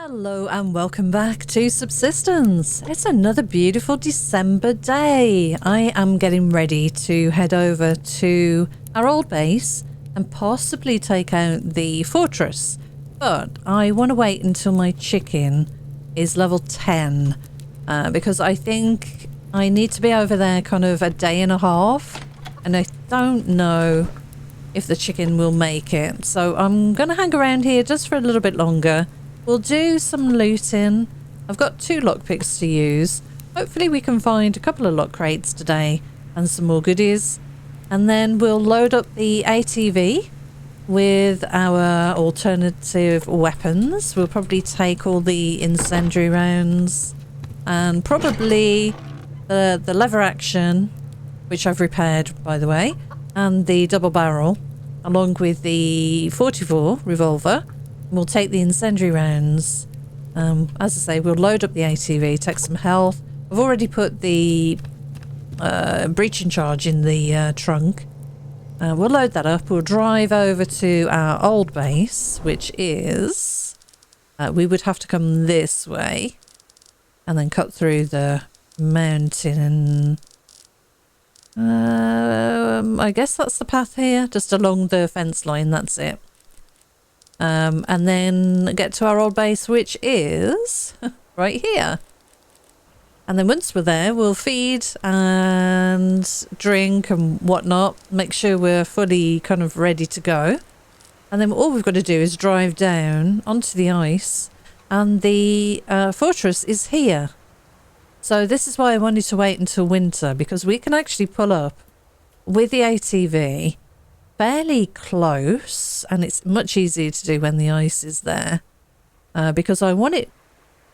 Hello and welcome back to Subsistence. It's another beautiful December day. I am getting ready to head over to our old base and possibly take out the fortress. But I want to wait until my chicken is level 10 because I think I need to be over there kind of a day and a half, and I don't know if the chicken will make it. So I'm going to hang around here just for a little bit longer. We'll do some looting. I've got 2 lockpicks to use. Hopefully we can find a couple of lock crates today and some more goodies. And then we'll load up the ATV with our alternative weapons. We'll probably take all the incendiary rounds and probably the lever action, which I've repaired by the way, and the double barrel, along with the 44 revolver. We'll take the incendiary rounds. As I say, we'll load up the ATV, take some health. I've already put the breaching charge in the trunk. We'll load that up. We'll drive over to our old base, which is... we would have to come this way and then cut through the mountain. I guess that's the path here, just along the fence line, that's it. And then get to our old base, which is right here. And then once we're there, we'll feed and drink and whatnot, make sure we're fully kind of ready to go. And then all we've got to do is drive down onto the ice, and the fortress is here. So this is why I wanted to wait until winter, because we can actually pull up with the ATV fairly close, and it's much easier to do when the ice is there, because I want it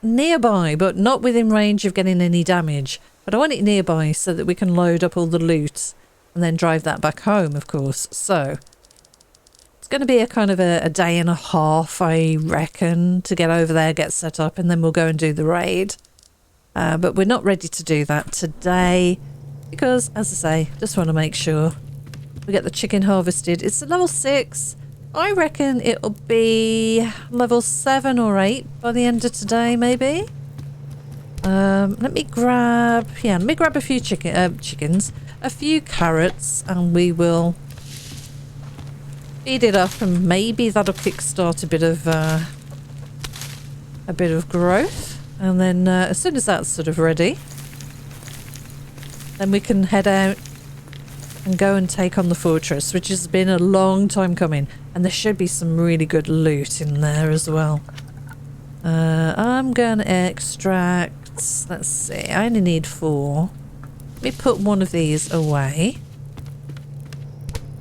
nearby but not within range of getting any damage, but I want it nearby so that we can load up all the loot and then drive that back home, of course. So it's going to be a kind of a day and a half, I reckon, to get over there, get set up, and then we'll go and do the raid. But we're not ready to do that today because, as I say, just want to make sure we get the chicken harvested. It's a level 6. I reckon it'll be level 7 or 8 by the end of today, maybe. Let me grab a few chickens, a few carrots, and we will feed it up, and maybe that'll kickstart a bit of growth. And then as soon as that's sort of ready, then we can head out and go and take on the fortress, which has been a long time coming, and there should be some really good loot in there as well. I'm gonna extract, let's see, I only need 4. Let me put one of these away,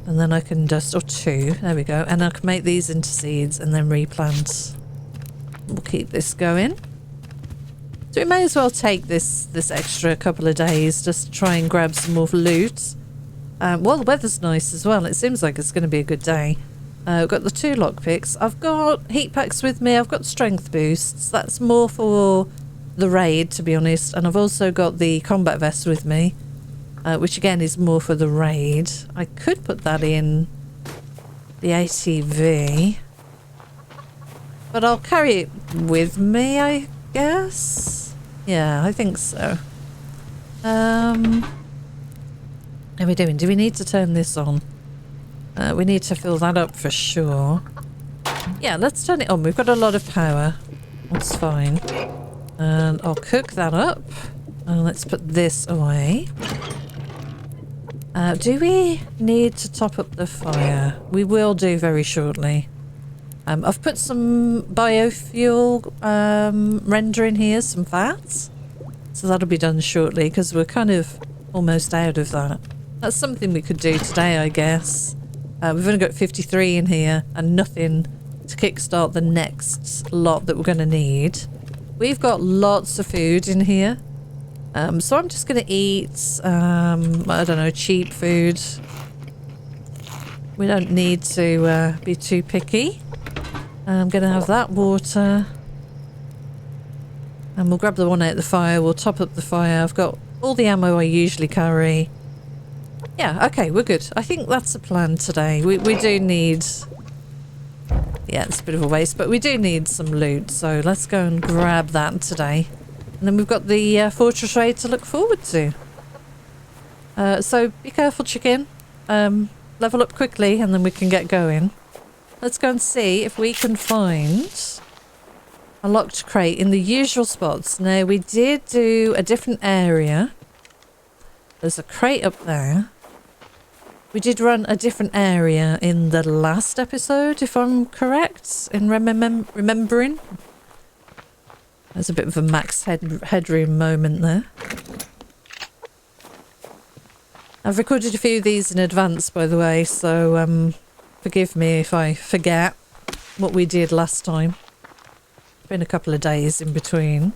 and then I can just, or 2, there we go, and I can make these into seeds and then replant. We'll keep this going. So we may as well take this extra couple of days just to try and grab some more loot. Well, the weather's nice as well. It seems like it's going to be a good day. I've got the 2 lockpicks. I've got heat packs with me. I've got strength boosts. That's more for the raid, to be honest. And I've also got the combat vest with me, which again is more for the raid. I could put that in the ATV, but I'll carry it with me, I guess. Yeah, I think so. How are we doing? Do we need to turn this on? We need to fill that up for sure. Yeah, let's turn it on. We've got a lot of power. That's fine. And I'll cook that up. Let's put this away. Do we need to top up the fire? We will do very shortly. I've put some biofuel render in here, some fats. So that'll be done shortly because we're kind of almost out of that. That's something we could do today, I guess. We've only got 53 in here and nothing to kickstart the next lot that we're going to need. We've got lots of food in here. So I'm just going to eat, I don't know, cheap food. We don't need to be too picky. I'm going to have that water. And we'll grab the one out of the fire. We'll top up the fire. I've got all the ammo I usually carry. Yeah, okay, we're good. I think that's a plan today. We do need the Yeah, it's a bit of a waste, but we do need some loot, so let's go and grab that today. And then we've got the fortress raid to look forward to. So be careful, chicken. Level up quickly and then we can get going. Let's go and see if we can find a locked crate in the usual spots. Now, we did do a different area. There's a crate up there. We did run a different area in the last episode, if I'm correct, in remembering. There's a bit of a max headroom moment there. I've recorded a few of these in advance, by the way, so forgive me if I forget what we did last time. It's been a couple of days in between.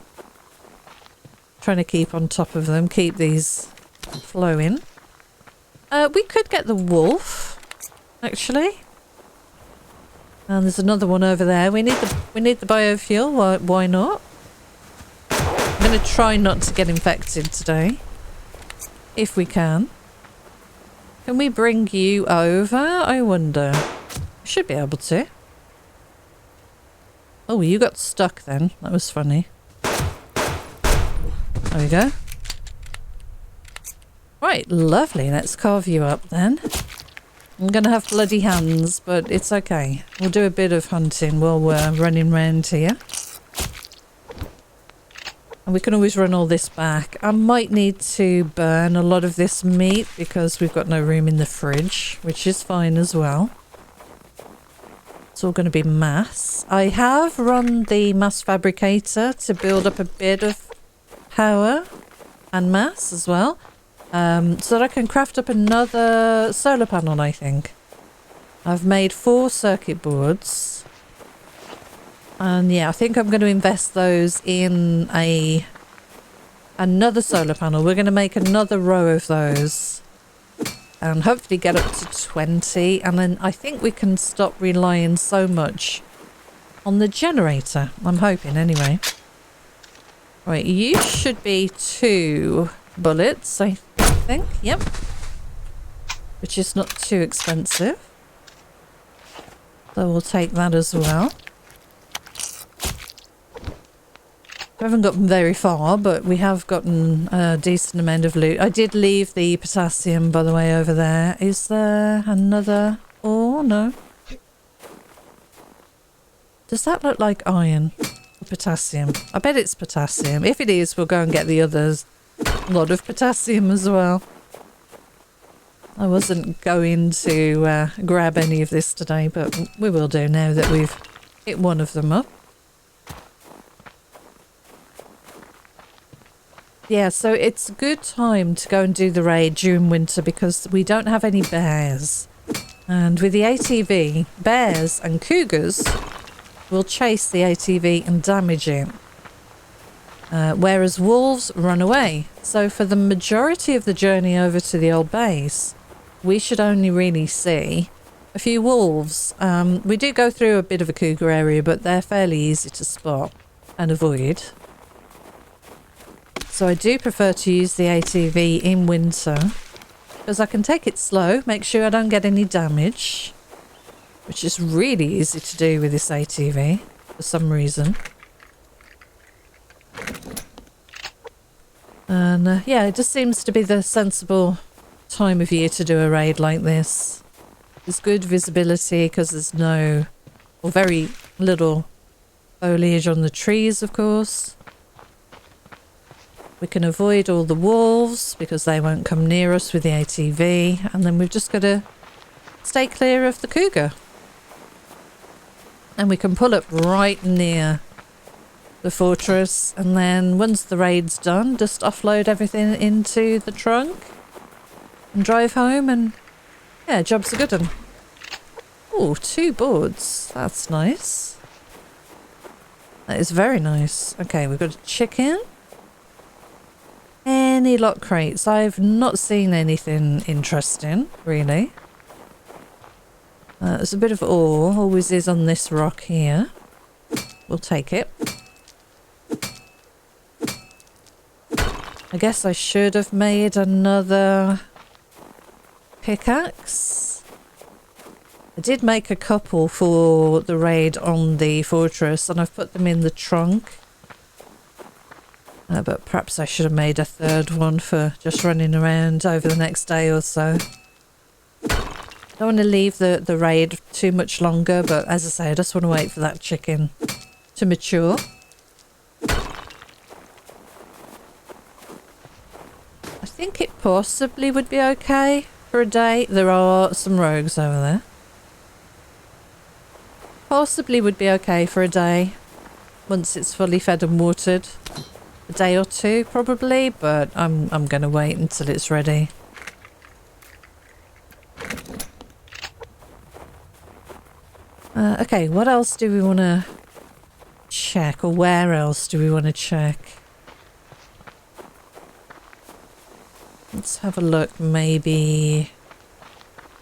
Trying to keep on top of them, keep these flowing. We could get the wolf, actually. And there's another one over there. We need the biofuel. Why not? I'm going to try not to get infected today, if we can. Can we bring you over? I wonder. We should be able to. Oh, you got stuck then. That was funny. There we go. Right, lovely. Let's carve you up then. I'm going to have bloody hands, but it's okay. We'll do a bit of hunting while we're running around here. And we can always run all this back. I might need to burn a lot of this meat because we've got no room in the fridge, which is fine as well. It's all going to be mass. I have run the mass fabricator to build up a bit of power and mass as well. So that I can craft up another solar panel, I think. I've made 4 circuit boards. And yeah, I think I'm going to invest those in another solar panel. We're going to make another row of those. And hopefully get up to 20. And then I think we can stop relying so much on the generator. I'm hoping anyway. Right, you should be 2 bullets, I think. Yep. Which is not too expensive. So we'll take that as well. We haven't gotten very far, but we have gotten a decent amount of loot. I did leave the potassium, by the way, over there. Is there another? Oh, no. Does that look like iron? Or potassium? I bet it's potassium. If it is, we'll go and get the others. A lot of potassium as well. I wasn't going to grab any of this today, but we will do now that we've hit one of them up. Yeah, so it's a good time to go and do the raid during winter because we don't have any bears. And with the ATV, bears and cougars will chase the ATV and damage it. Whereas wolves run away. So for the majority of the journey over to the old base, we should only really see a few wolves. We do go through a bit of a cougar area, but they're fairly easy to spot and avoid. So I do prefer to use the ATV in winter because I can take it slow, make sure I don't get any damage, which is really easy to do with this ATV for some reason. And yeah, it just seems to be the sensible time of year to do a raid like this. There's good visibility because there's no, or very little foliage on the trees, of course. We can avoid all the wolves because they won't come near us with the ATV. And then we've just got to stay clear of the cougar. And we can pull up right near the fortress. And then once the raid's done, just offload everything into the trunk and drive home. And yeah, job's a good one. Oh, 2 boards. That's nice. That is very nice. Okay, we've got a chicken. Any lock crates? I've not seen anything interesting, really. There's a bit of ore, always is on this rock here. We'll take it. I guess I should have made another pickaxe. I did make a couple for the raid on the fortress and I've put them in the trunk. But perhaps I should have made a third one for just running around over the next day or so. Don't want to leave the raid too much longer, but as I say, I just want to wait for that chicken to mature. I think it possibly would be okay for a day. There are some rogues over there. Possibly would be okay for a day once it's fully fed and watered. A day or two probably, but I'm going to wait until it's ready. Okay, what else do we want to check, or where else do we want to check? Let's have a look, maybe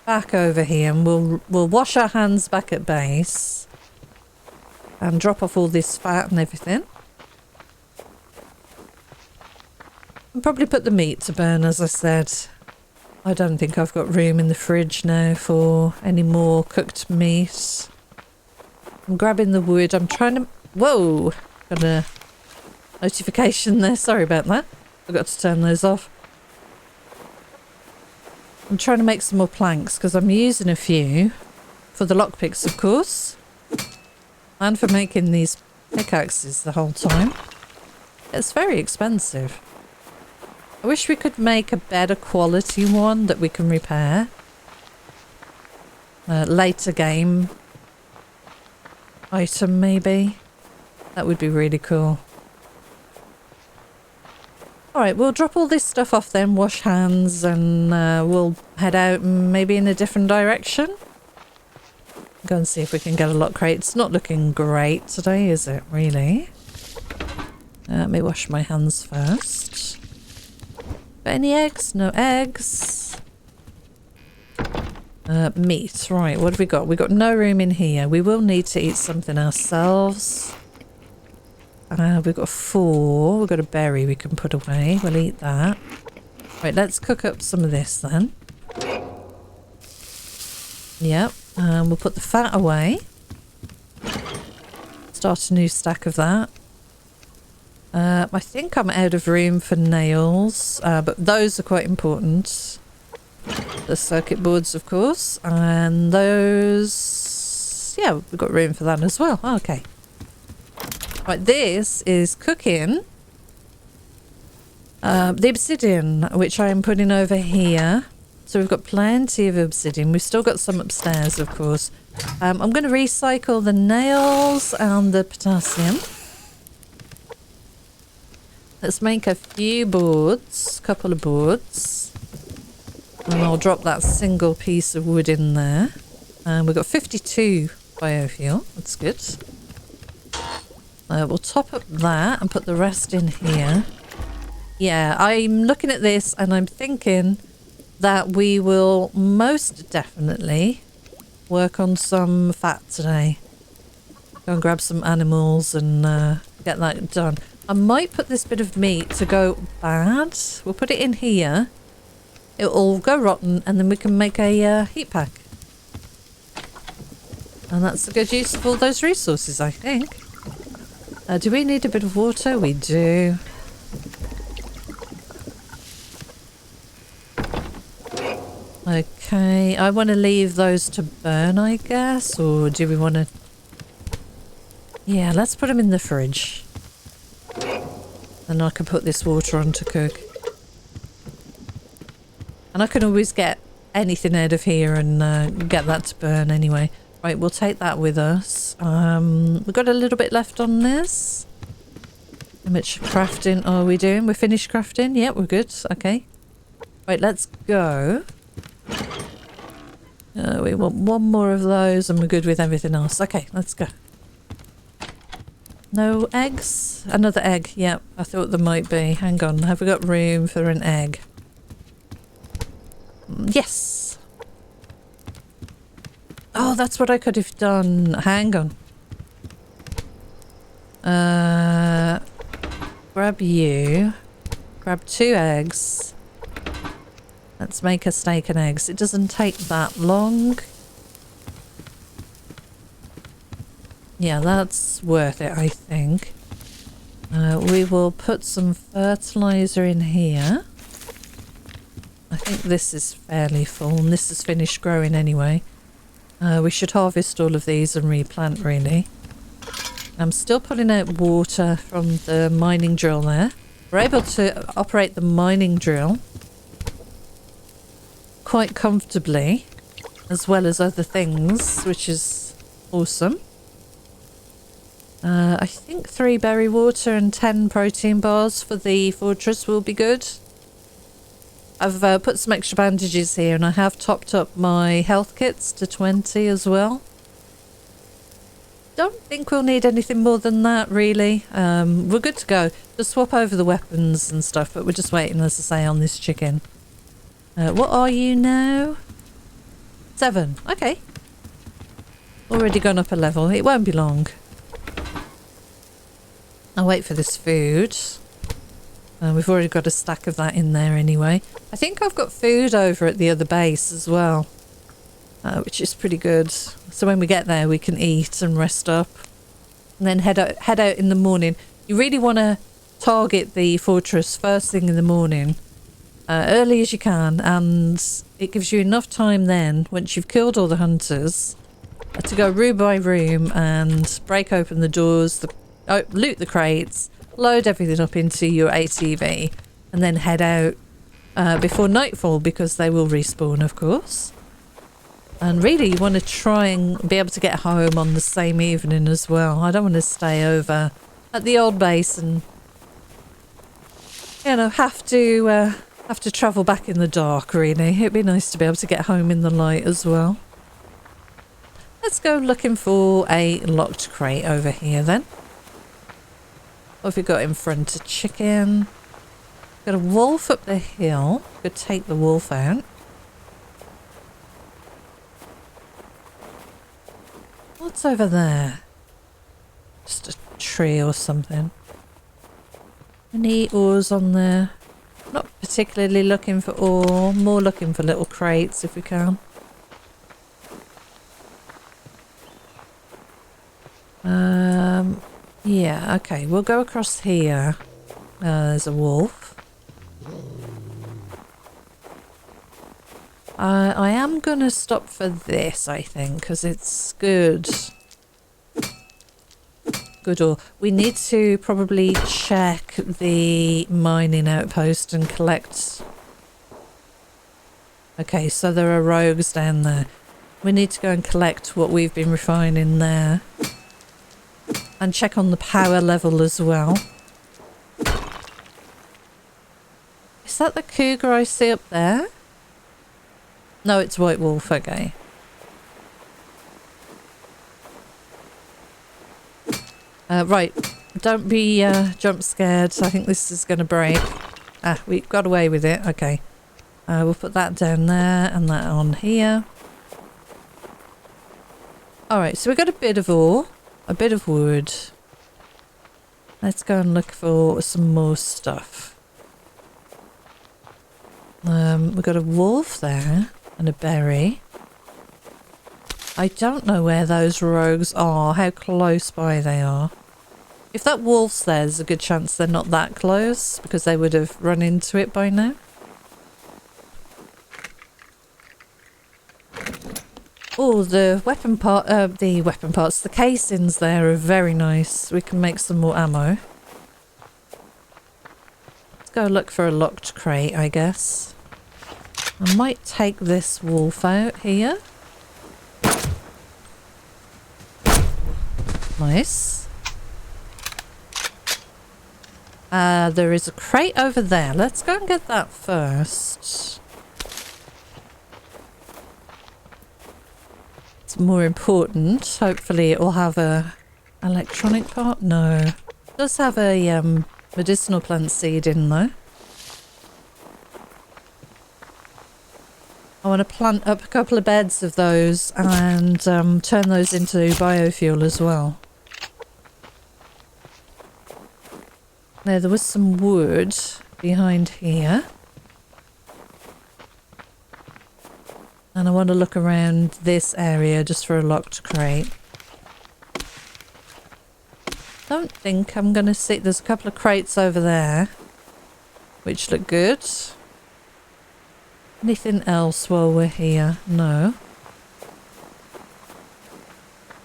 back over here, and we'll wash our hands back at base and drop off all this fat and everything. And probably put the meat to burn, as I said. I don't think I've got room in the fridge now for any more cooked meat. I'm grabbing the wood. I'm trying to... Whoa! Got a notification there. Sorry about that. Forgot to turn those off. I'm trying to make some more planks because I'm using a few for the lockpicks, of course. And for making these pickaxes the whole time. It's very expensive. I wish we could make a better quality one that we can repair. Later game item maybe. That would be really cool. Alright, we'll drop all this stuff off then, wash hands, and we'll head out maybe in a different direction. Go and see if we can get a lock crate. It's not looking great today, is it, really? Let me wash my hands first. Got any eggs? No eggs. Meat. Right, what have we got? We've got no room in here. We will need to eat something ourselves. We've got 4. We've got a berry we can put away. We'll eat that. Right, let's cook up some of this then. Yep. We'll put the fat away. Start a new stack of that. I think I'm out of room for nails, but those are quite important. The circuit boards, of course, and those... Yeah, we've got room for that as well. Okay. Right, this is cooking. The obsidian, which I am putting over here. So we've got plenty of obsidian. We've still got some upstairs, of course. I'm going to recycle the nails and the potassium. Let's make a few boards, couple of boards. And I'll drop that single piece of wood in there. And we've got 52 biofuel. That's good. We'll top up that and put the rest in here. Yeah, I'm looking at this and I'm thinking that we will most definitely work on some fat today. Go and grab some animals and get that done. I might put this bit of meat to go bad. We'll put it in here. It'll go rotten and then we can make a heat pack. And that's a good use of all those resources, I think. Do we need a bit of water? We do. Okay, I want to leave those to burn, I guess, or do we want to... Yeah, let's put them in the fridge. And I can put this water on to cook. And I can always get anything out of here and get that to burn anyway. Right, we'll take that with us. We've got a little bit left on this. How much crafting are we doing? We're finished crafting? Yeah, we're good. Okay. Right, let's go. We want one more of those and we're good with everything else. Okay, let's go. No eggs? Another egg. Yep, I thought there might be. Hang on, have we got room for an egg? Yes! Oh, that's what I could have done. Hang on. Grab you. Grab 2 eggs. Let's make a steak and eggs. It doesn't take that long. Yeah, that's worth it, I think. We will put some fertilizer in here. I think this is fairly full, and this is finished growing anyway. We should harvest all of these and replant, really. I'm still pulling out water from the mining drill there. We're able to operate the mining drill quite comfortably, as well as other things, which is awesome. I think 3 berry water and 10 protein bars for the fortress will be good. I've put some extra bandages here, and I have topped up my health kits to 20 as well. Don't think we'll need anything more than that, really. We're good to go. Just swap over the weapons and stuff, but we're just waiting, as I say, on this chicken. What are you now? 7. Okay. Already gone up a level. It won't be long. I'll wait for this food. We've already got a stack of that in there anyway. I think I've got food over at the other base as well, which is pretty good. So when we get there, we can eat and rest up, and then head out in the morning. You really want to target the fortress first thing in the morning, early as you can, and it gives you enough time then, once you've killed all the hunters, to go room by room and break open the doors, loot the crates, load everything up into your ATV, and then head out before nightfall, because they will respawn, of course. And really, you want to try and be able to get home on the same evening as well. I don't want to stay over at the old base and, you know, have to travel back in the dark, really. It'd be nice to be able to get home in the light as well. Let's go looking for a locked crate over here then. What have we got in front? A chicken. Got a wolf up the hill. Could take the wolf out. What's over there? Just a tree or something. Any ores on there? Not particularly looking for ore. More looking for little crates if we can. Yeah, okay, we'll go across here. There's a wolf. I am going to stop for this, I think, because it's good. Good ore. We need to probably check the mining outpost and collect... Okay, so there are rogues down there. We need to go and collect what we've been refining there. And check on the power level as well. Is that the cougar I see up there? No, it's white wolf, okay. Right, don't be jump scared. I think this is going to break. Ah, we got away with it, okay. We'll put that down there and that on here. Alright, so we've got a bit of ore. A bit of wood. Let's go and look for some more stuff. We've got a wolf there and a berry. I don't know where those rogues are, how close by they are. If that wolf's there's a good chance they're not that close, because they would have run into it by now. Oh, the weapon parts, the casings there are very nice. We can make some more ammo. Let's go look for a locked crate, I guess. I might take this wolf out here. Nice. There is a crate over there. Let's go and get that first. It's more important. Hopefully it will have a electronic part. No. It does have a medicinal plant seed in though. I want to plant up a couple of beds of those and turn those into biofuel as well. Now there was some wood behind here. And I want to look around this area just for a locked crate. don't think I'm going to see... There's a couple of crates over there, which look good. Anything else while we're here? No.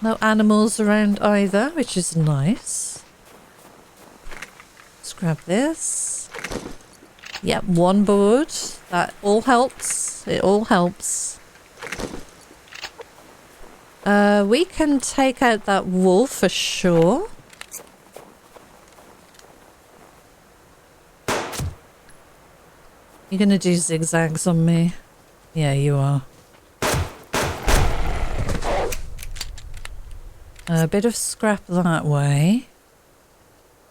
No animals around either, which is nice. Let's grab this. Yep, one board. That all helps. It all helps. We can take out that wall for sure. You're gonna do zigzags on me? Yeah, you are. A bit of scrap that way.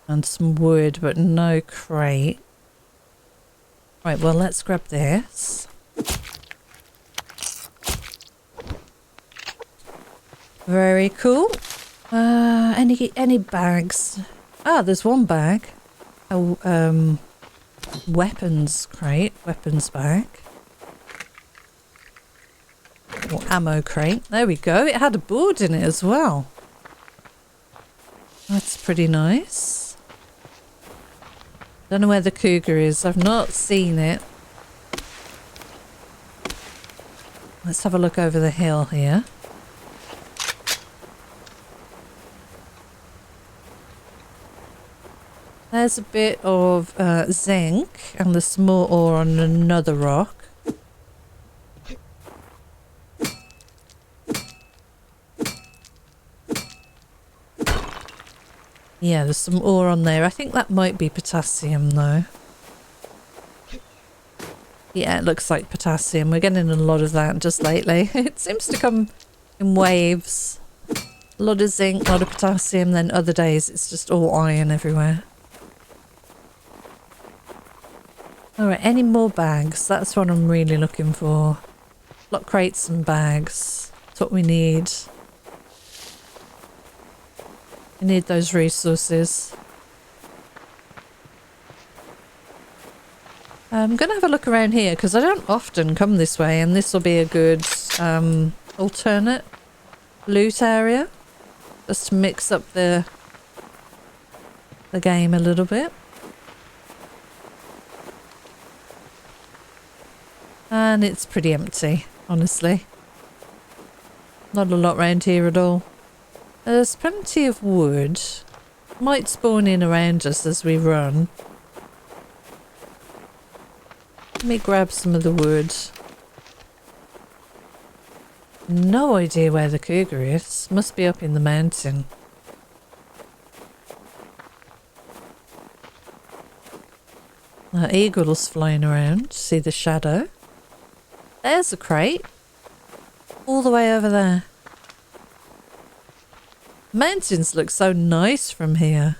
And some wood, but no crate. Right, well, let's grab this. Very cool. Any bags? Ah, there's one bag. Oh, weapons crate, weapons bag. Or ammo crate. There we go. It had a board in it as well. That's pretty nice. Don't know where the cougar is. I've not seen it. Let's have a look over the hill here. There's a bit of zinc and the small ore on another rock. Yeah, there's some ore on there. I think that might be potassium though. Yeah, it looks like potassium. We're getting a lot of that just lately. It seems to come in waves. A lot of zinc, a lot of potassium, then other days it's just all iron everywhere. Alright, any more bags? That's what I'm really looking for. Block crates and bags. That's what we need. We need those resources. I'm going to have a look around here because I don't often come this way, and this will be a good alternate loot area. Just to mix up the game a little bit. And it's pretty empty, honestly. Not a lot around here at all. There's plenty of wood. Might spawn in around us as we run. Let me grab some of the wood. No idea where the cougar is. Must be up in the mountain. Eagle's flying around. See the shadow? There's a crate. All the way over there. Mountains look so nice from here.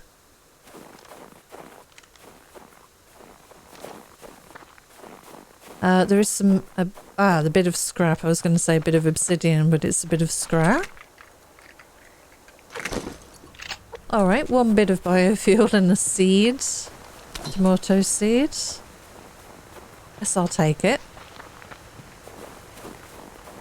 There is some... the bit of scrap. I was going to say a bit of obsidian, but it's a bit of scrap. Alright, one bit of biofuel and a seed. Tomato seed. Guess I'll take it.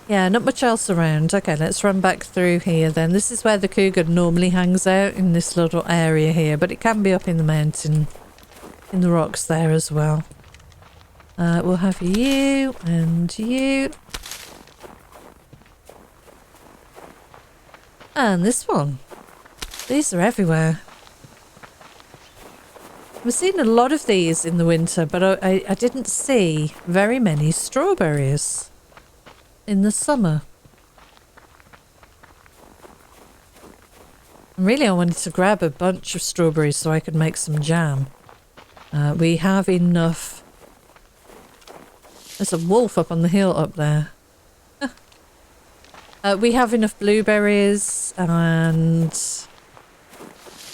Yeah, not much else around. Okay, let's run back through here then. This is where the cougar normally hangs out, in this little area here, but it can be up in the mountain, in the rocks there as well. We'll have you and you. And this one. These are everywhere. We've seen a lot of these in the winter, but I didn't see very many strawberries in the summer. And really, I wanted to grab a bunch of strawberries so I could make some jam. We have enough. There's a wolf up on the hill up there. We have enough blueberries and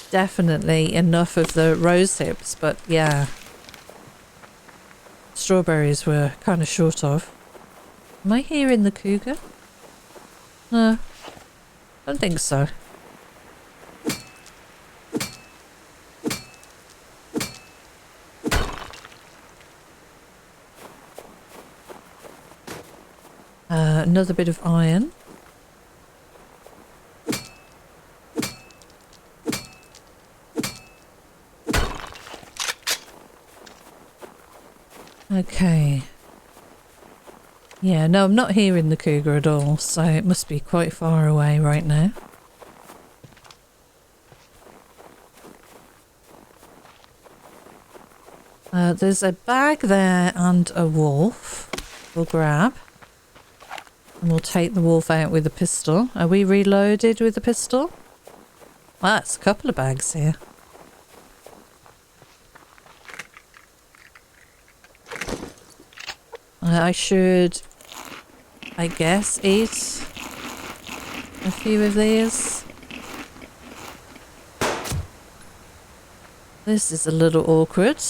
definitely enough of the rose hips, but yeah. Strawberries we're kind of short of. Am I hearing the cougar? No, don't think so. Another bit of iron. Okay. Yeah, no, I'm not hearing the cougar at all, so it must be quite far away right now. There's a bag there and a wolf. We'll grab. And we'll take the wolf out with a pistol. Are we reloaded with a pistol? Well, that's a couple of bags here. I should, I guess, eat a few of these. This is a little awkward.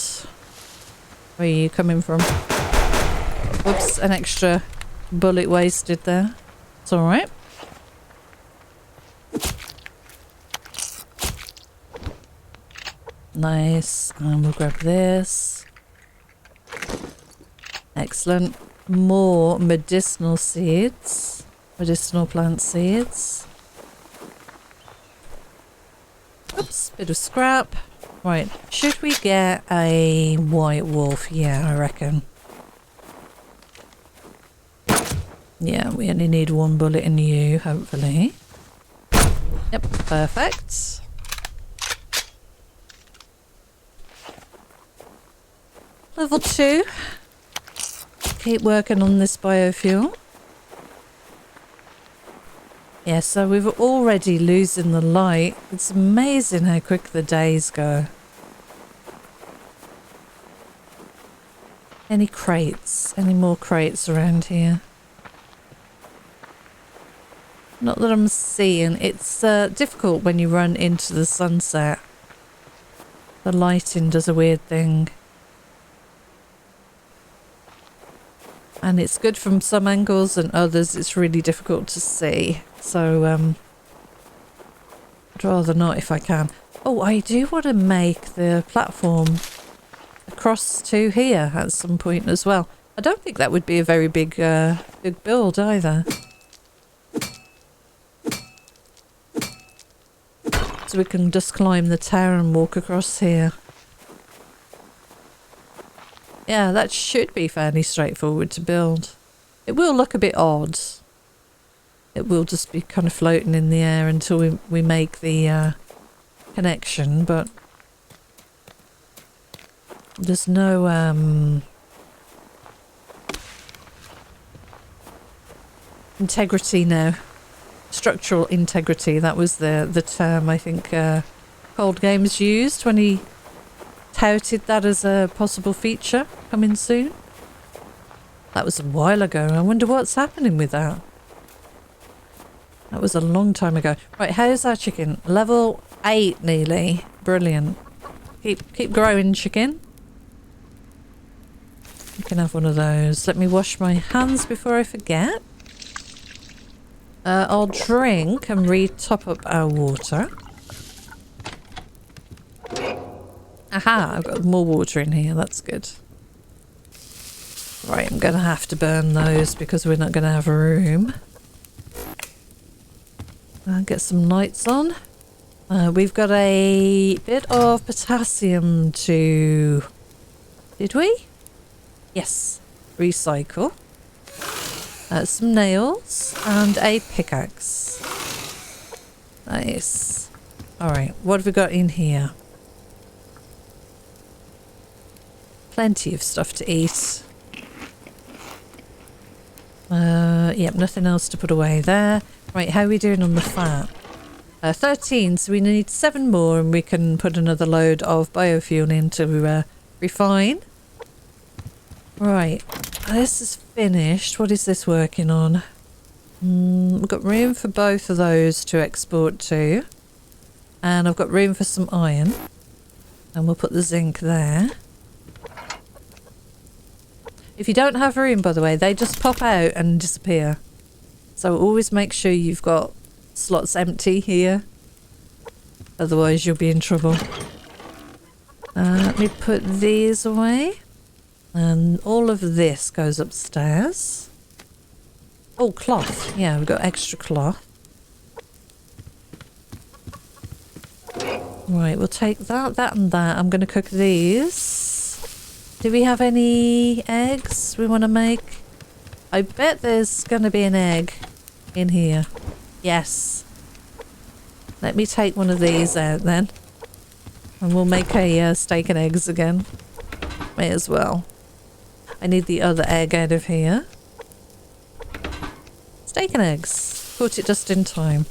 Where are you coming from? Whoops, an extra bullet wasted there. It's alright. Nice. And we'll grab this. Excellent. More medicinal seeds. Medicinal plant seeds. Oops, bit of scrap. Right, should we get a white wolf? Yeah, I reckon. Yeah, we only need one bullet in you, hopefully. Yep, perfect. Level 2. Keep working on this biofuel. Yeah, so we're already losing the light. It's amazing how quick the days go. Any crates? Any more crates around here? Not that I'm seeing. It's difficult when you run into the sunset. The lighting does a weird thing. And it's good from some angles and others it's really difficult to see. So, I'd rather not if I can. Oh, I do want to make the platform across to here at some point as well. I don't think that would be a very big build either. So we can just climb the tower and walk across here. Yeah, that should be fairly straightforward to build. It will look a bit odd. It will just be kind of floating in the air until we make the connection, but there's no integrity now. Structural integrity, that was the term I think Cold Games used when he touted that as a possible feature coming soon. That was a while ago. I wonder what's happening with that. That was a long time ago. Right, how's our chicken? Level 8 nearly. Brilliant. Keep growing, chicken. You can have one of those. Let me wash my hands before I forget. I'll drink and re-top up our water. Aha, I've got more water in here. That's good. Right, I'm going to have to burn those because we're not going to have room. Get some lights on. We've got a bit of potassium to... Did we? Yes. Recycle. Some nails and a pickaxe. Nice. Alright, what have we got in here? Plenty of stuff to eat. Yep, nothing else to put away there. Right, how are we doing on the fat? 13, so we need 7 more and we can put another load of biofuel in to refine. Right, this is finished. What is this working on? We've got room for both of those to export to. And I've got room for some iron. And we'll put the zinc there. If you don't have room, by the way, they just pop out and disappear. So always make sure you've got slots empty here. Otherwise you'll be in trouble. Let me put these away. And all of this goes upstairs. Oh, cloth. Yeah, we've got extra cloth. Right, we'll take that, that and that. I'm going to cook these. Do we have any eggs we want to make? I bet there's going to be an egg in here. Yes. Let me take one of these out then. And we'll make a steak and eggs again. May as well. I need the other egg out of here. Steak and eggs. Caught it just in time.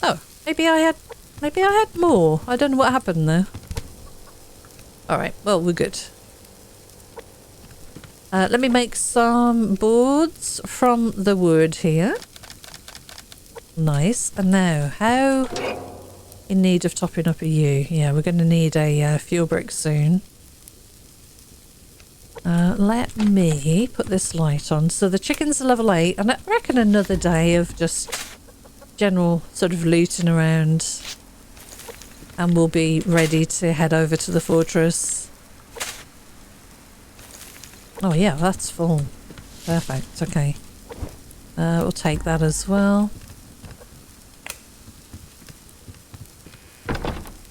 Oh, maybe I had more. I don't know what happened there. Alright, well, we're good. Let me make some boards from the wood here. Nice. And now, how in need of topping up are you? Yeah, we're going to need a fuel brick soon. Let me put this light on. So the chickens are level 8, and I reckon another day of just general sort of looting around, and we'll be ready to head over to the fortress. Oh yeah, that's full. Perfect, okay. We'll take that as well.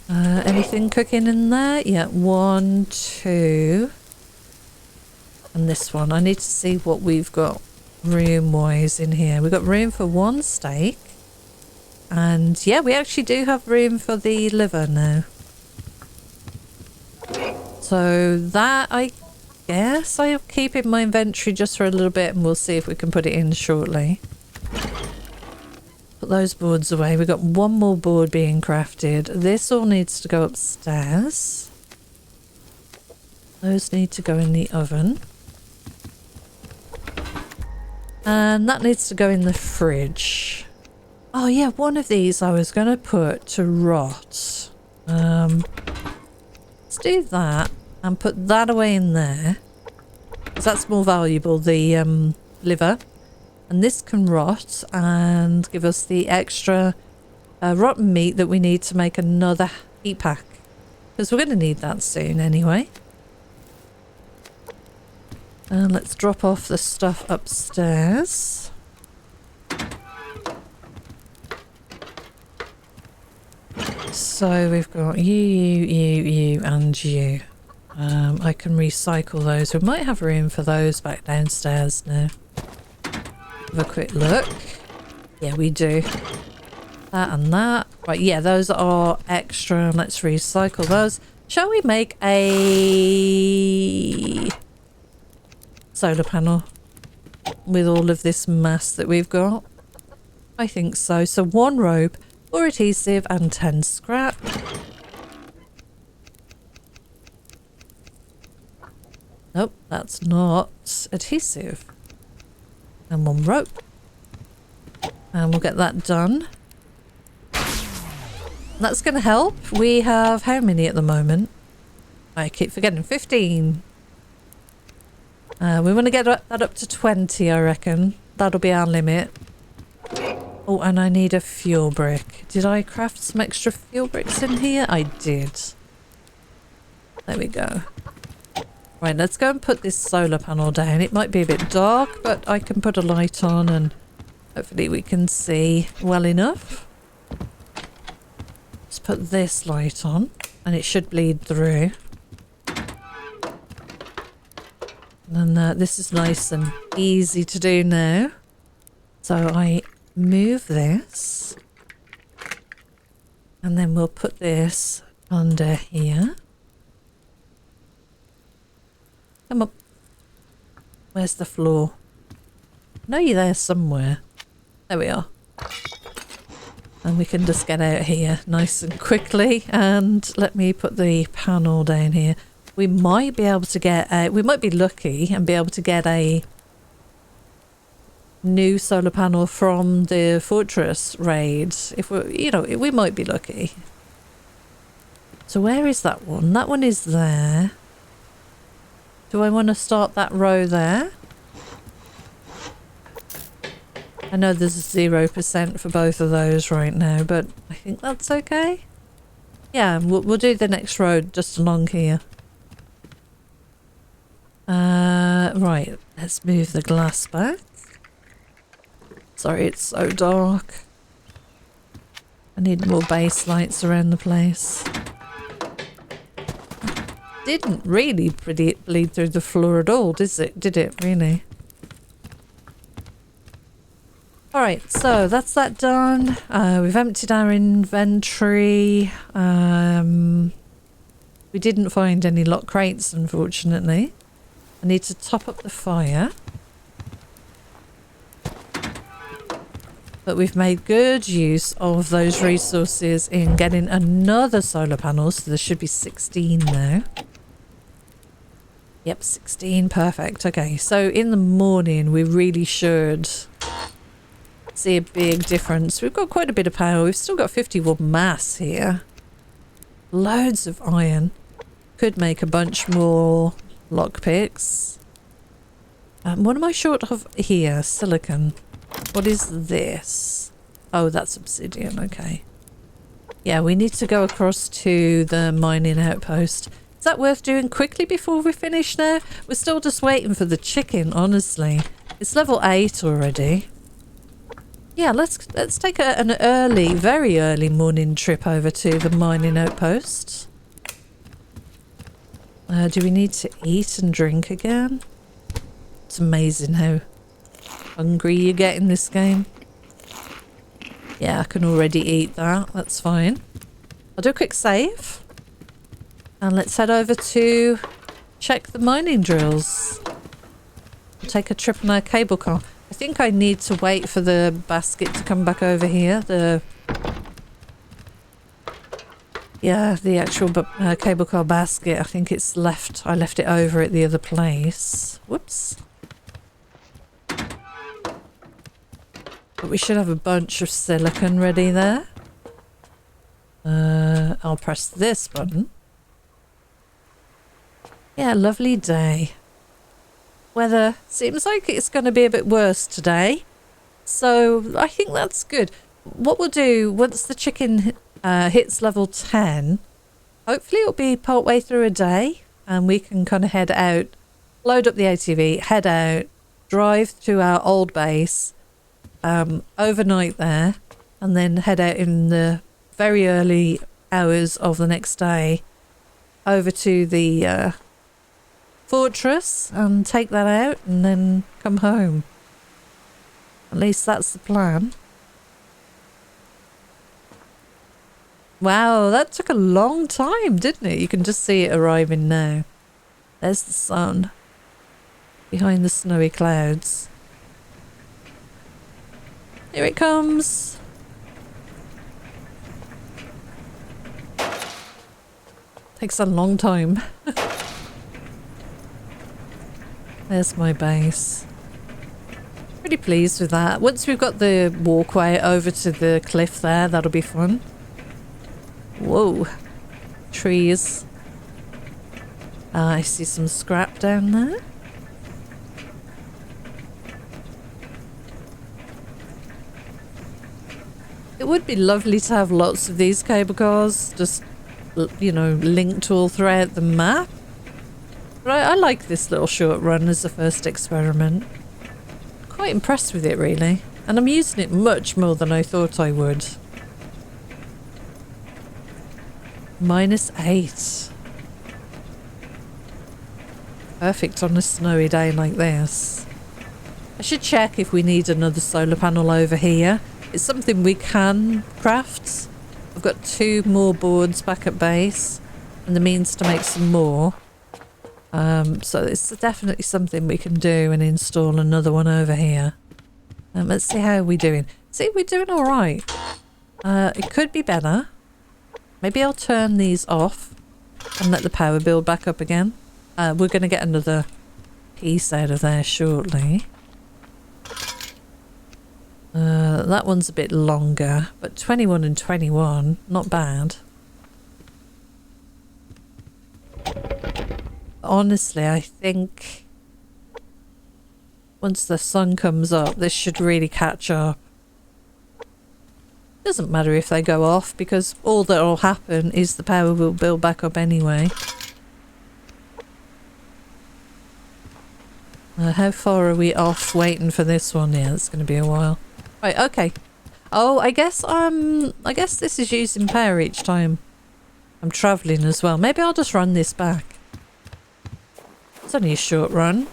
Anything cooking in there? Yeah, 1, 2. And this one. I need to see what we've got room-wise in here. We've got room for 1 steak. And yeah, we actually do have room for the liver now. So that, I guess I'll keep in my inventory just for a little bit, and we'll see if we can put it in shortly. Put those boards away. We've got 1 more board being crafted. This all needs to go upstairs. Those need to go in the oven. And that needs to go in the fridge. Oh yeah, one of these I was going to put to rot. Let's do that and put that away in there. Because that's more valuable, the liver. And this can rot and give us the extra rotten meat that we need to make another heat pack. Because we're going to need that soon anyway. And let's drop off the stuff upstairs. So we've got you, and you. I can recycle those. We might have room for those back downstairs now. Have a quick look. Yeah, we do. That and that. Right, yeah, those are extra. Let's recycle those. Shall we make a solar panel with all of this mass that we've got? I think so. So 1 rope, 4 adhesive and 10 scrap. Nope, that's not adhesive. And 1 rope. And we'll get that done. That's going to help. We have how many at the moment? I keep forgetting. 15. We want to get that up to 20, I reckon. That'll be our limit. Oh, and I need a fuel brick. Did I craft some extra fuel bricks in here? I did. There we go. Right, let's go and put this solar panel down. It might be a bit dark, but I can put a light on and hopefully we can see well enough. Let's put this light on and it should bleed through. And this is nice and easy to do now. So I move this and then we'll put this under here. Come up. Where's the floor? I know you're there somewhere. There we are. And we can just get out here nice and quickly. And let me put the panel down here. We might be able to get we might be lucky and be able to get a new solar panel from the fortress raid. If we're, you know, we might be lucky. So where is that one? That one is there. Do I want to start that row there? I know there's 0% for both of those right now, but I think that's okay. Yeah, we'll do the next row just along here. Right, let's move the glass back. Sorry, it's so dark. I need more base lights around the place. didn't really bleed through the floor at all, did it really? Alright, so that's that done. We've emptied our inventory. We didn't find any locked crates, unfortunately. I need to top up the fire. But we've made good use of those resources in getting another solar panel, so there should be 16 now. Yep, 16, perfect. Okay, so in the morning we really should see a big difference. We've got quite a bit of power. We've still got 51 mass here. Loads of iron. Could make a bunch more lockpicks. What am I short of here? Silicon. What is this? Oh, that's obsidian. Okay. Yeah, we need to go across to the mining outpost. Is that worth doing quickly before we finish now? We're still just waiting for the chicken, honestly. It's level 8 already. Yeah, let's take an early, very early morning trip over to the mining outpost. Do we need to eat and drink again? It's amazing how hungry you get in this game. Yeah, I can already eat that. That's fine. I'll do a quick save. And let's head over to check the mining drills. We'll take a trip on our cable car. I think I need to wait for the basket to come back over here. The actual cable car basket. I think it's left. I left it over at the other place. Whoops. But we should have a bunch of silicon ready there. I'll press this button. Yeah, lovely day. Weather seems like it's going to be a bit worse today. So I think that's good. What we'll do once the chicken hits level 10, hopefully it'll be part way through a day and we can kind of head out, load up the ATV, head out, drive to our old base, overnight there, and then head out in the very early hours of the next day over to the fortress and take that out and then come home. At least that's the plan. Wow, that took a long time, didn't it? You can just see it arriving now. There's the sun behind the snowy clouds. Here it comes. Takes a long time. There's my base. Pretty pleased with that. Once we've got the walkway over to the cliff there, that'll be fun. Whoa. Trees. I see some scrap down there. It would be lovely to have lots of these cable cars, just, you know, linked all throughout the map. But I like this little short run as the first experiment. Quite impressed with it, really. And I'm using it much more than I thought I would. -8. Perfect on a snowy day like this. I should check if we need another solar panel over here. It's something we can craft. I've got 2 more boards back at base and the means to make some more. So it's definitely something we can do and install another one over here. Let's see how we're doing. See, we're doing all right. It could be better. Maybe I'll turn these off and let the power build back up again. We're going to get another piece out of there shortly. That one's a bit longer, but 21 and 21, not bad. Honestly, I think once the sun comes up, this should really catch up. Doesn't matter if they go off, because all that will happen is the power will build back up anyway. How far are we off waiting for this one? Yeah, it's going to be a while. Right, okay. Oh, I guess this is using power each time I'm travelling as well. Maybe I'll just run this back. It's only a short run.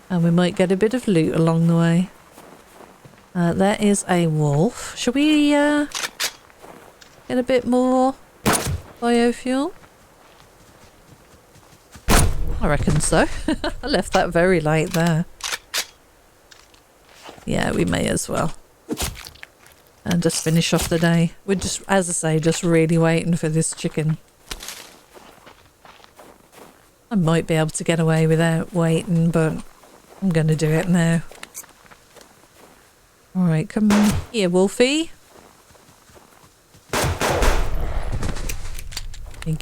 And we might get a bit of loot along the way. There is a wolf. Should we get a bit more biofuel? I reckon so. I left that very late there. Yeah, we may as well. And just finish off the day. We're just, as I say, just really waiting for this chicken. I might be able to get away without waiting, but I'm going to do it now. Alright, come here, Wolfie. Thank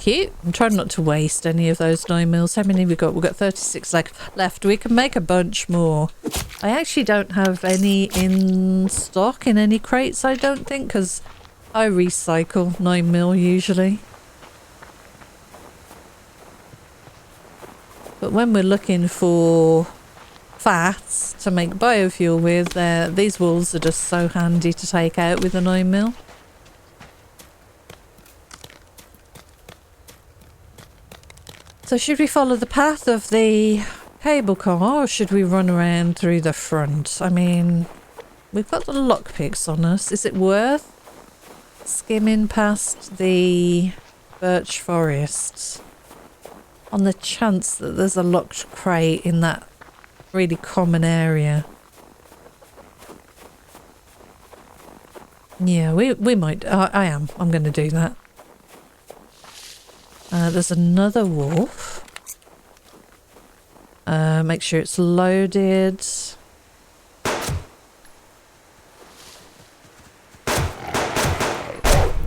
you. I'm trying not to waste any of those 9 mils. How many have we got? We've got 36 left. We can make a bunch more. I actually don't have any in stock in any crates, I don't think, because I recycle 9 mil usually. But when we're looking for fats to make biofuel with, these wolves are just so handy to take out with a 9 mil. So should we follow the path of the cable car or should we run around through the front? I mean, we've got the lockpicks on us. Is it worth skimming past the birch forest on the chance that there's a locked crate in that really common area? Yeah, we might. I am. I'm going to do that. There's another wolf. Make sure it's loaded.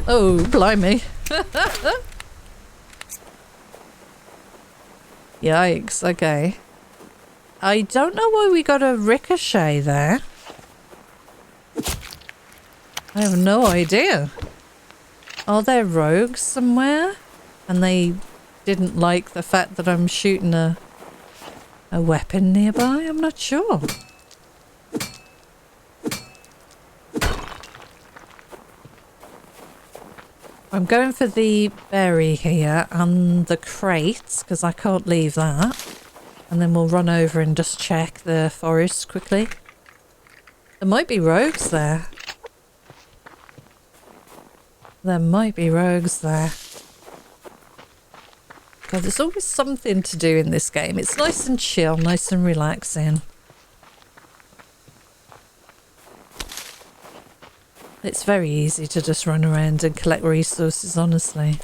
Oh, blimey. Yikes, okay. I don't know why we got a ricochet there. I have no idea. Are there rogues somewhere? And they didn't like the fact that I'm shooting a weapon nearby? I'm not sure. I'm going for the berry here and the crates because I can't leave that. And then we'll run over and just check the forest quickly. There might be rogues there. There might be rogues there. God, there's always something to do in this game. It's nice and chill, nice and relaxing. It's very easy to just run around and collect resources, honestly.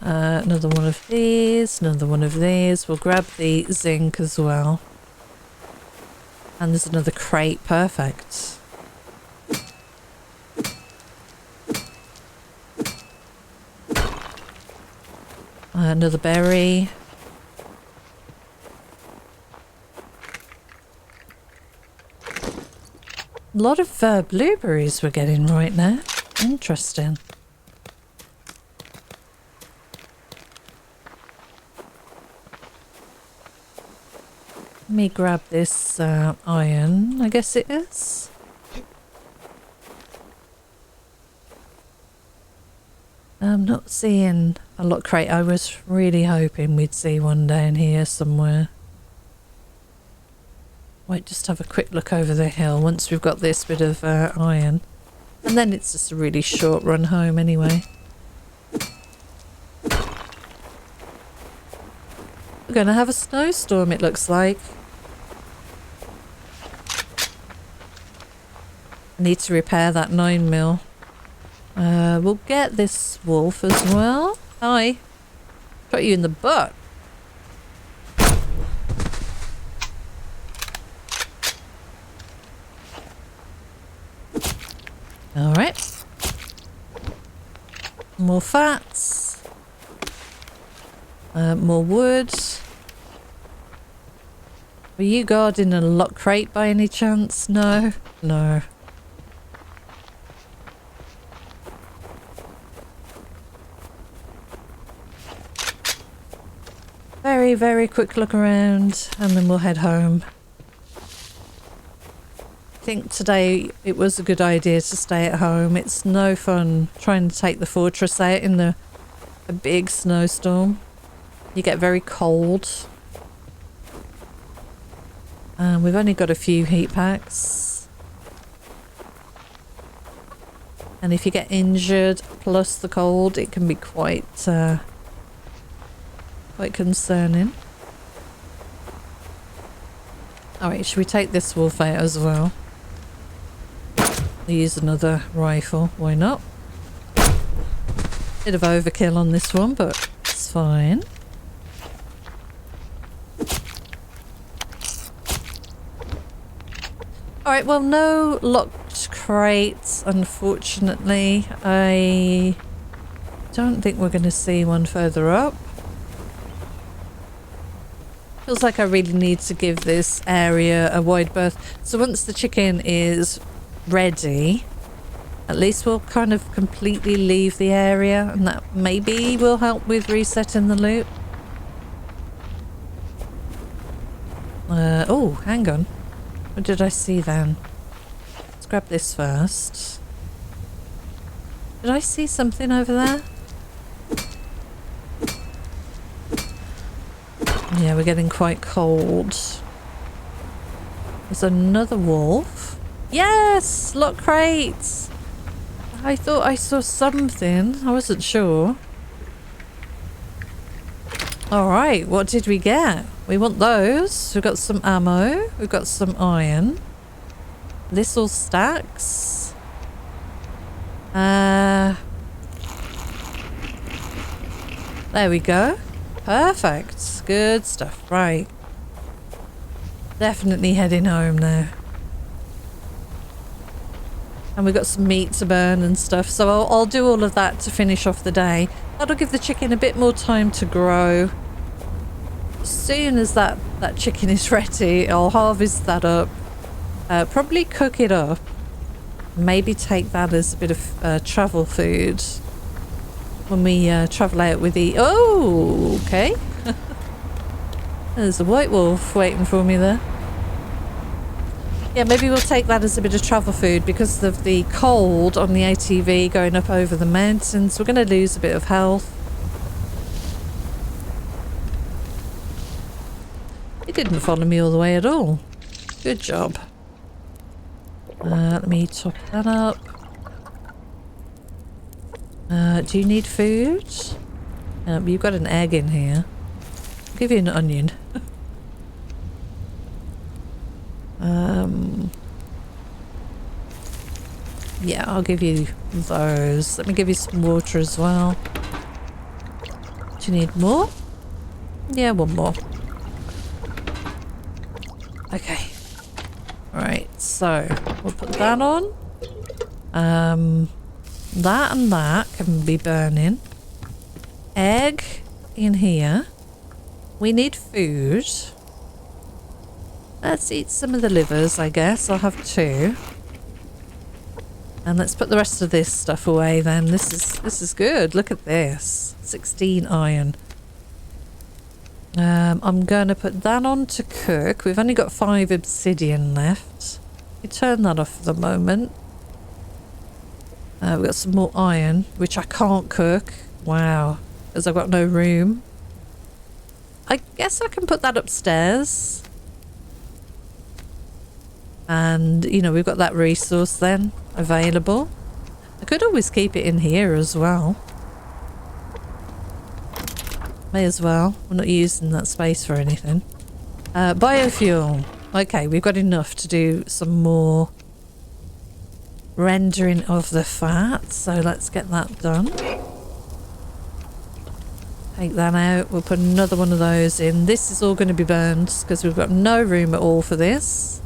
Another one of these, another one of these. We'll grab the zinc as well. And there's another crate, perfect. Another berry. A lot of blueberries we're getting right now. Interesting. Let me grab this iron, I guess it is. I'm not seeing a lot crate. I was really hoping we'd see one down here somewhere. Might just have a quick look over the hill once we've got this bit of iron. And then it's just a really short run home anyway. We're going to have a snowstorm, it looks like. I need to repair that 9 mil. We'll get this wolf as well. Hi. Got you in the butt. Alright. More fats. More wood. Were you guarding a lock crate by any chance? No? No. Very, very quick look around and then we'll head home. think today it was a good idea to stay at home. It's no fun trying to take the fortress out in a big snowstorm. You get very cold. We've only got a few heat packs. And if you get injured plus the cold, it can be quite concerning. Alright, should we take this wolf out as well? Use another rifle, why not? Bit of overkill on this one, but it's fine. Alright, well, no locked crates, unfortunately. I don't think we're going to see one further up. Feels like I really need to give this area a wide berth. So once the chicken is ready, at least we'll kind of completely leave the area, and that maybe will help with resetting the loop. Oh, hang on. What did I see then? Let's grab this first. Did I see something over there? Yeah, we're getting quite cold. There's another wolf. Yes! Lock crates! I thought I saw something. I wasn't sure. Alright, what did we get? We want those. We've got some ammo. We've got some iron. This all stacks. There we go. Perfect. Good stuff. Right. Definitely heading home now. And we've got some meat to burn and stuff. So I'll do all of that to finish off the day. That'll give the chicken a bit more time to grow. As soon as that chicken is ready, I'll harvest that up. Probably cook it up. Maybe take that as a bit of travel food when we travel out with the... Oh, okay. There's a white wolf waiting for me there. Yeah, maybe we'll take that as a bit of travel food because of the cold on the ATV going up over the mountains. We're going to lose a bit of health. It didn't follow me all the way at all. Good job. Let me top that up. Do you need food? You've got an egg in here. I'll give you an onion. Yeah, I'll give you those. Let me give you some water as well. Do you need more? Yeah, one more. Okay. Right, so we'll put that on. That and that can be burning. Egg in here. We need food. Let's eat some of the livers, I guess. I'll have 2. And let's put the rest of this stuff away then. This is good. Look at this. 16 iron. I'm going to put that on to cook. We've only got 5 obsidian left. We turn that off for the moment. We've got some more iron, which I can't cook. Wow. Because I've got no room. I guess I can put that upstairs. And, you know, we've got that resource then available. I could always keep it in here as well. May as well. We're not using that space for anything. Biofuel. Okay, we've got enough to do some more rendering of the fat. So let's get that done. Take that out. We'll put another one of those in. This is all going to be burned because we've got no room at all for this.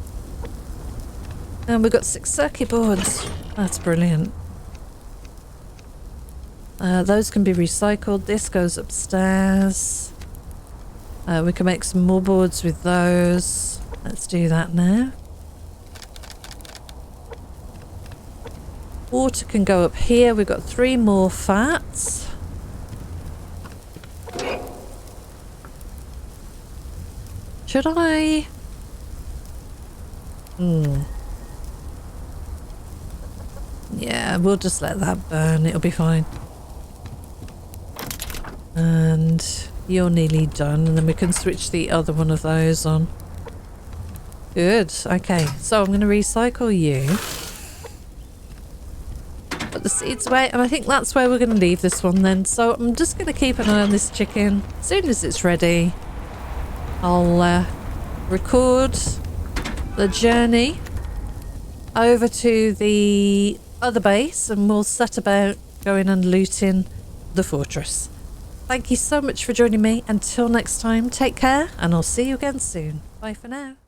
And we've got 6 circuit boards. That's brilliant. Those can be recycled. This goes upstairs. We can make some more boards with those. Let's do that now. Water can go up here. We've got 3 more fats. Should I? Yeah, we'll just let that burn. It'll be fine. And you're nearly done, and then we can switch the other one of those on. Good. Okay, so I'm going to recycle you. Put the seeds away, and I think that's where we're going to leave this one then. So I'm just going to keep an eye on this chicken. As soon as it's ready, I'll record the journey over to the other base, and we'll set about going and looting the fortress. Thank you so much for joining me. Until next time, take care, and I'll see you again soon. Bye for now.